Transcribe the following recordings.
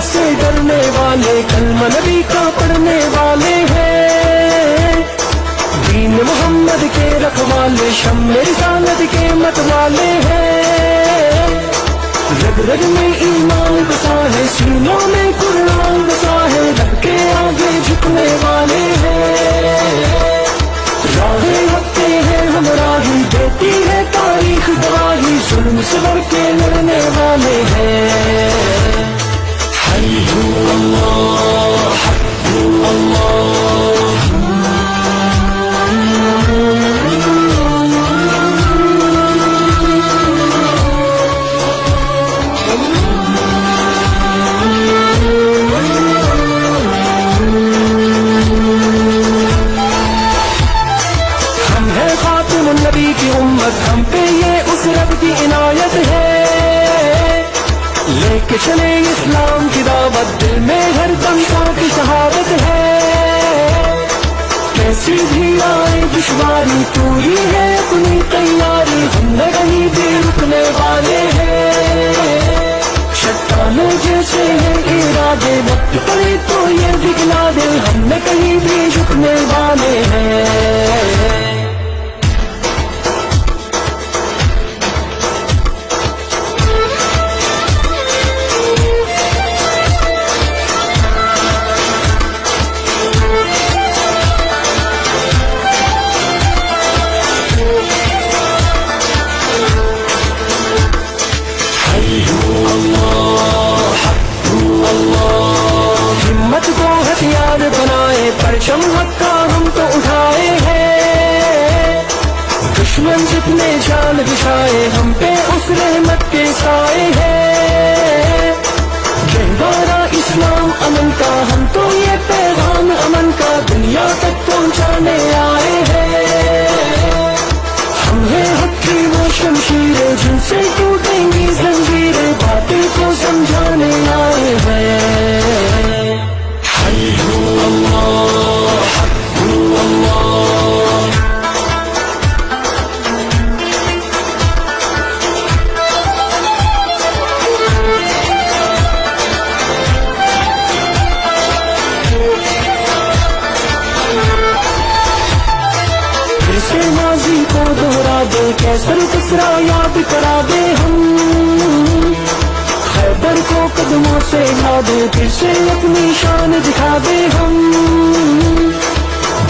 سے ڈرنے والے، کلمہ نبی کا پڑھنے والے ہیں، دین محمد کے رکھوالے، شمع رسالت کے مت والے ہیں، رگ رگ میں ایمان بسا ہے، سینوں میں قرآن بسا ہے، رب کے آگے جھکنے والے ہیں، راہ حق کے ہیں ہمراہی، دیتی ہے تاریخ گواہی، ظلم سے بڑھ کے لڑنے والے ہیں، حی اللہ حق اللہ۔ نبی کی امت، ہم پہ یہ اس رب کی عنایت ہے، لے کے چلے اسلام کی دعوت، دل میں ہر دم کی شہادت ہے، کیسی بھی آئے دشواری پوری ہے اپنی تیاری، ہم نہ کہیں بھی رکنے والے ہیں، چٹانوں جیسے ہیں ارادے، وقت پڑے تو یہ دکھلا دے، ہم نہ کہیں بھی جھکنے والے ہیں۔ ہمت کو ہتھیار بنائے، پرچم حق کا ہم تو اٹھائے ہیں، دشمن جتنے جال بچھائے، ہم پہ اس رحمت کے سائے ہیں، گہوارہ اسلام امن کا، ہم تو یہ پیغام امن کا دنیا تک پہنچانے آئے ہیں، ہم ہیں حق کی وہ شمشیریں جن سے ٹوٹیں گی زنجیریں، باتیں کو سمجھانے آئے ہیں، حی اللہ حق اللہ۔ پھر سے ماضی کو دوہرا دے، کیسر کسرا یاد کرا دے، ہم خیبر کو قدموں سے ہلا دے، پھر سے اپنی شان دکھا دے، ہم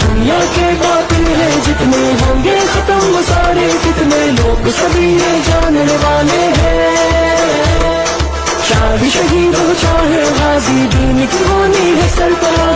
دنیا کے باطل ہیں جتنے ہوں گے ختم، وہ سارے کتنے لوگ سبھی یہ جاننے والے ہیں، چاہے شہید ہو چاہے غازی، دین کی بانی ہے سرفراز۔